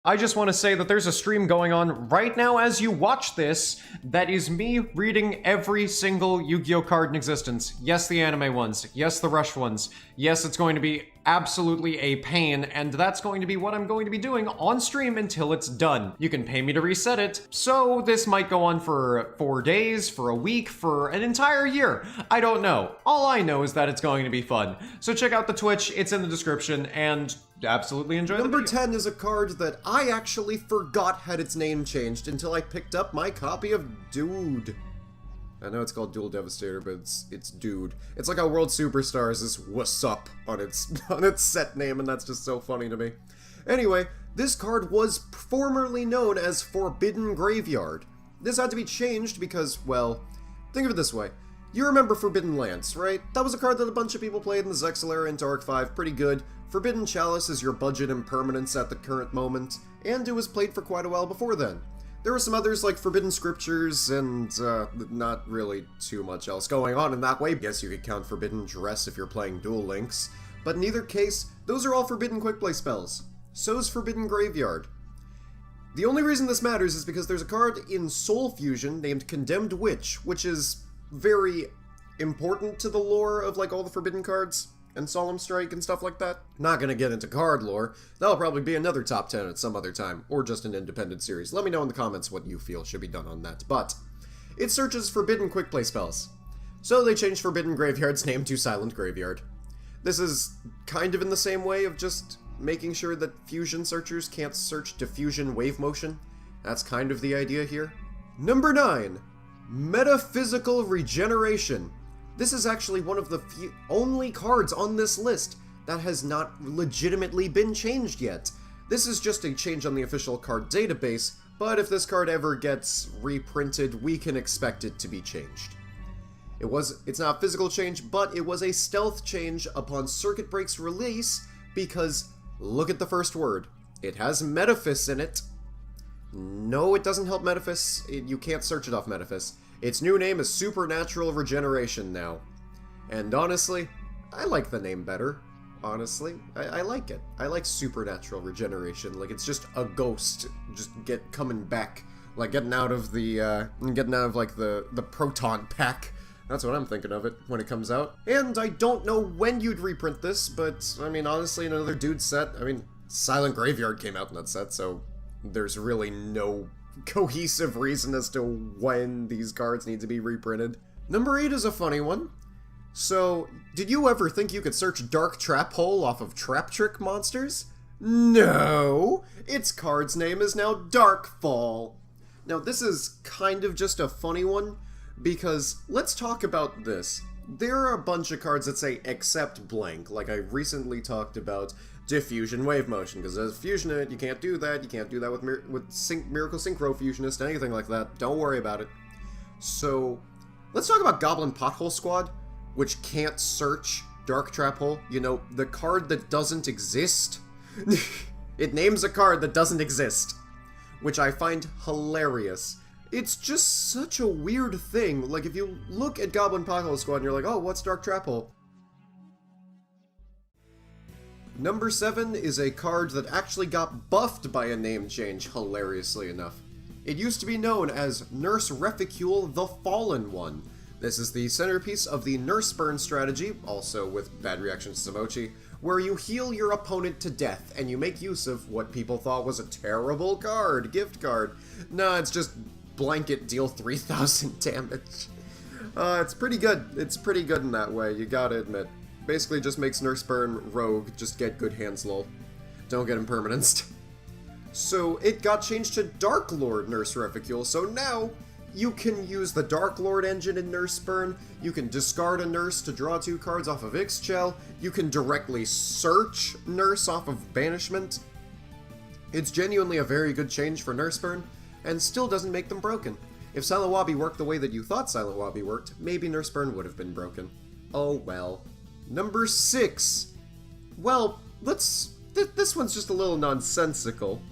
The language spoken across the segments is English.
I just want to say that there's a stream going on right now as you watch this that is me reading every single Yu-Gi-Oh card in existence. Yes, the anime ones. Yes, the Rush ones. Yes, it's going to be absolutely a pain, and that's going to be what I'm going to be doing on stream until it's done. You can pay me to reset it, so this might go on for 4 days, for a week, for an entire year. I don't know. All I know is that it's going to be fun. So check out the Twitch, it's in the description, and absolutely enjoy the video. Number 10 is a card that I actually forgot had its name changed until I picked up my copy of Dude. I know it's called Dual Devastator, but it's Dude. It's like how World Superstars is What's Up on its set name, and that's just so funny to me. Anyway, this card was formerly known as Forbidden Graveyard. This had to be changed because, well, think of it this way. You remember Forbidden Lance, right? That was a card that a bunch of people played in the Zexal era into Arc 5, pretty good. Forbidden Chalice is your budget impermanence at the current moment, and it was played for quite a while before then. There were some others like Forbidden Scriptures and not really too much else going on in that way. Guess you could count Forbidden Dress if you're playing Duel Links. But in either case, those are all Forbidden Quick Play spells. So's Forbidden Graveyard. The only reason this matters is because there's a card in Soul Fusion named Condemned Witch, which is very important to the lore of like all the Forbidden cards and Solemn Strike and stuff like that. Not gonna get into card lore. That'll probably be another top 10 at some other time, or just an independent series. Let me know in the comments what you feel should be done on that. But it searches Forbidden Quick Play spells. So they changed Forbidden Graveyard's name to Silent Graveyard. This is kind of in the same way of just making sure that fusion searchers can't search diffusion wave motion. That's kind of the idea here. Number 9. Metaphysical Regeneration. This is actually one of the only cards on this list that has not legitimately been changed yet. This is just a change on the official card database, but if this card ever gets reprinted, we can expect it to be changed. It's not a physical change, but it was a stealth change upon Circuit Break's release, because look at the first word. It has Metaphys in it. No, it doesn't help Metaphys. You can't search it off Metaphys. Its new name is Supernatural Regeneration now. And honestly, I like the name better. Honestly, I like it. I like Supernatural Regeneration. Like, it's just a ghost just coming back. Like, getting out of the proton pack. That's what I'm thinking of it when it comes out. And I don't know when you'd reprint this, but, I mean, honestly, another Dude set. I mean, Silent Graveyard came out in that set, so there's really no cohesive reason as to when these cards need to be reprinted. Number 8 is a funny one. So, did you ever think you could search Dark Trap Hole off of Trap Trick monsters? No! Its card's name is now Darkfall. Now, this is kind of just a funny one, because let's talk about this. There are a bunch of cards that say except blank, like I recently talked about Diffusion Wave Motion, because as Fusionist, you can't do that. You can't do that with Miracle Synchro Fusionist, anything like that. Don't worry about it. So, let's talk about Goblin Pothole Squad, which can't search Dark Trap Hole. You know, the card that doesn't exist. It names a card that doesn't exist, which I find hilarious. It's just such a weird thing. Like, if you look at Goblin Pothole Squad and you're like, oh, what's Dark Trap Hole? Number 7 is a card that actually got buffed by a name change, hilariously enough. It used to be known as Nurse Reficule the Fallen One. This is the centerpiece of the Nurse Burn strategy, also with bad reactions to Samochi, where you heal your opponent to death, and you make use of what people thought was a terrible card, gift card. Nah, it's just blanket deal 3,000 damage. It's pretty good. It's pretty good in that way, you gotta admit. Basically just makes Nurse Burn rogue, just get good hands lol. Don't get impermanenced. So it got changed to Darklord Nurse Reficule, so now you can use the Darklord engine in Nurse Burn, you can discard a Nurse to draw 2 cards off of Ixchel, you can directly search Nurse off of Banishment. It's genuinely a very good change for Nurse Burn, and still doesn't make them broken. If Silent Wabi worked the way that you thought Silent Wabi worked, maybe Nurse Burn would have been broken. Oh well. Number 6. Well, this one's just a little nonsensical.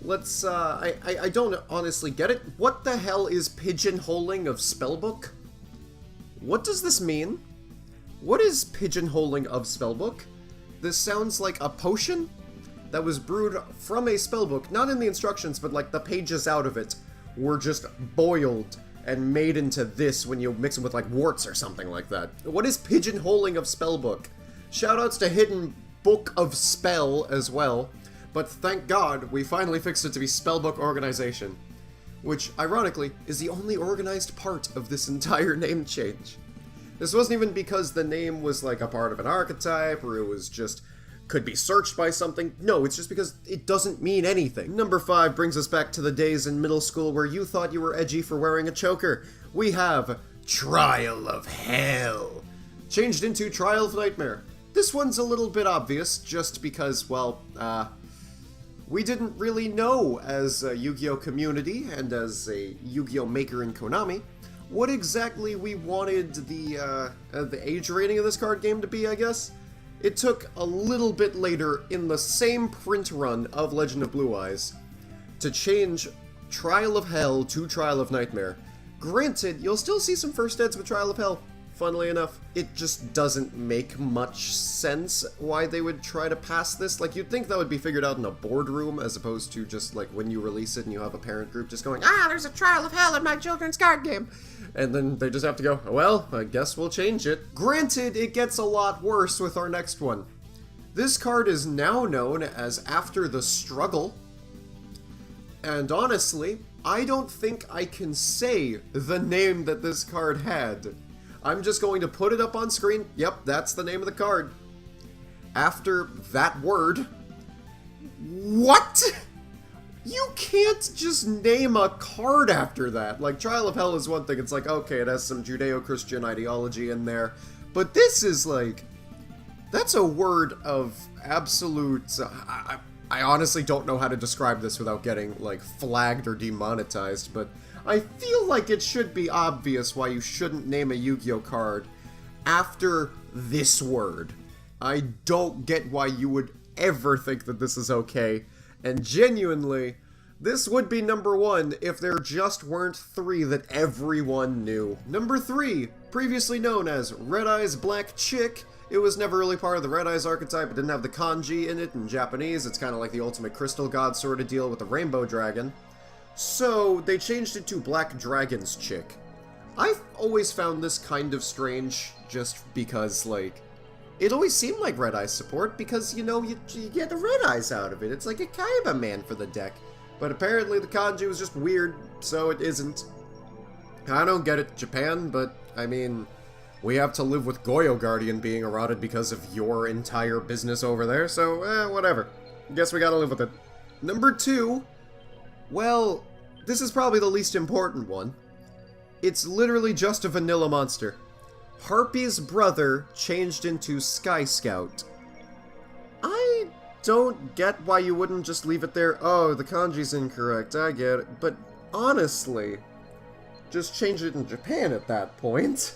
I don't honestly get it. What the hell is pigeonholing of Spellbook? What does this mean? What is pigeonholing of Spellbook? This sounds like a potion? that was brewed from a spellbook, not in the instructions, but like the pages out of it were just boiled and made into this when you mix them with like warts or something like that. What is pigeonholing of spellbook? Shoutouts to Hidden Book of Spell as well, but thank God we finally fixed it to be Spellbook Organization, which ironically is the only organized part of this entire name change. This wasn't even because the name was like a part of an archetype or it was just could be searched by something. No, it's just because it doesn't mean anything. Number 5 brings us back to the days in middle school where you thought you were edgy for wearing a choker. We have Trial of Hell, changed into Trial of Nightmare. This one's a little bit obvious just because, well, we didn't really know as a Yu-Gi-Oh community and as a Yu-Gi-Oh maker in Konami what exactly we wanted the age rating of this card game to be, I guess. It took a little bit later in the same print run of Legend of Blue Eyes to change Trial of Hell to Trial of Nightmare. Granted, you'll still see some first eds with Trial of Hell, funnily enough. It just doesn't make much sense why they would try to pass this. Like, you'd think that would be figured out in a boardroom as opposed to just, like, when you release it and you have a parent group just going, there's a Trial of Hell in my children's card game. And then they just have to go, well, I guess we'll change it. Granted, it gets a lot worse with our next one. This card is now known as After the Struggle. And honestly, I don't think I can say the name that this card had. I'm just going to put it up on screen. Yep, that's the name of the card. After that word. What? You can't just name a card after that. Like, Trial of Hell is one thing. It's like, okay, it has some Judeo-Christian ideology in there. But this is like... that's a word of absolute... I honestly don't know how to describe this without getting, like, flagged or demonetized, but I feel like it should be obvious why you shouldn't name a Yu-Gi-Oh card after this word. I don't get why you would ever think that this is okay. And genuinely, this would be number 1 if there just weren't 3 that everyone knew. Number 3, previously known as Red Eyes Black Chick. It was never really part of the Red Eyes archetype. It didn't have the kanji in it in Japanese. It's kind of like the ultimate crystal god sort of deal with the rainbow dragon. So they changed it to Black Dragon's Chick. I've always found this kind of strange just because, like, it always seemed like Red Eyes support because, you know, you get the Red Eyes out of it. It's like a Kaiba man for the deck. But apparently the kanji was just weird, so it isn't. I don't get it, Japan, but, I mean, we have to live with Goyo Guardian being eroded because of your entire business over there, so, whatever. Guess we gotta live with it. Number 2, well, this is probably the least important one. It's literally just a vanilla monster. Harpy's brother changed into Sky Scout. I don't get why you wouldn't just leave it there. Oh, the kanji's incorrect, I get it. But honestly, just change it in Japan at that point.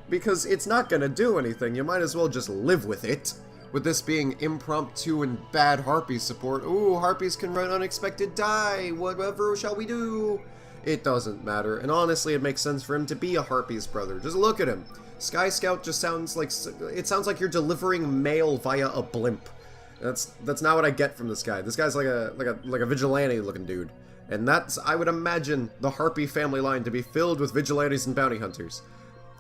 Because it's not gonna do anything, you might as well just live with it. With this being impromptu and bad Harpy support. Ooh, Harpies can run unexpected die, whatever shall we do? It doesn't matter, and honestly it makes sense for him to be a Harpy's brother. Just look at him. Sky Scout just sounds like, it sounds like you're delivering mail via a blimp. That's not what I get from this guy. This guy's like a vigilante looking dude. And that's, I would imagine, the Harpy family line to be filled with vigilantes and bounty hunters.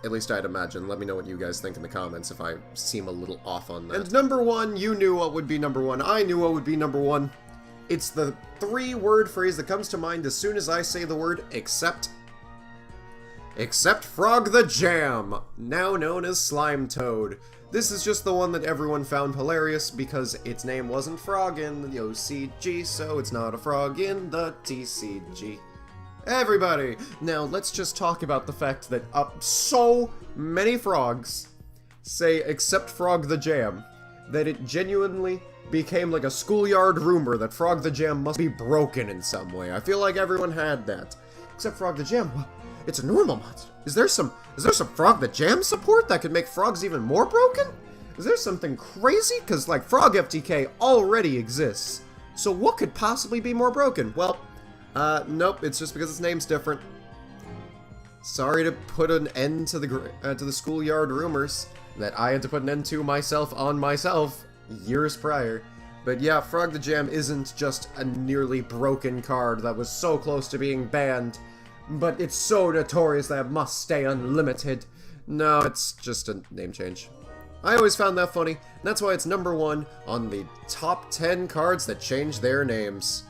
At least I'd imagine. Let me know what you guys think in the comments if I seem a little off on that. And number 1, you knew what would be number 1. I knew what would be number 1. It's the 3-word phrase that comes to mind as soon as I say the word except. Except Frog the Jam, now known as Slime Toad. This is just the one that everyone found hilarious because its name wasn't Frog in the OCG, so it's not a frog in the TCG. Everybody! Now let's just talk about the fact that so many frogs say except Frog the Jam that it genuinely became like a schoolyard rumor that Frog the Jam must be broken in some way. I feel like everyone had that. Except Frog the Jam. Well, it's a normal monster. Is there some Frog the Jam support that could make frogs even more broken? Is there something crazy? Because, like, Frog FTK already exists. So what could possibly be more broken? Well, nope, it's just because its name's different. Sorry to put an end to the schoolyard rumors that I had to put an end to myself on myself years prior. But yeah, Frog the Jam isn't just a nearly broken card that was so close to being banned, but it's so notorious that it must stay unlimited. No, it's just a name change. I always found that funny, and that's why it's number 1 on the top 10 cards that change their names.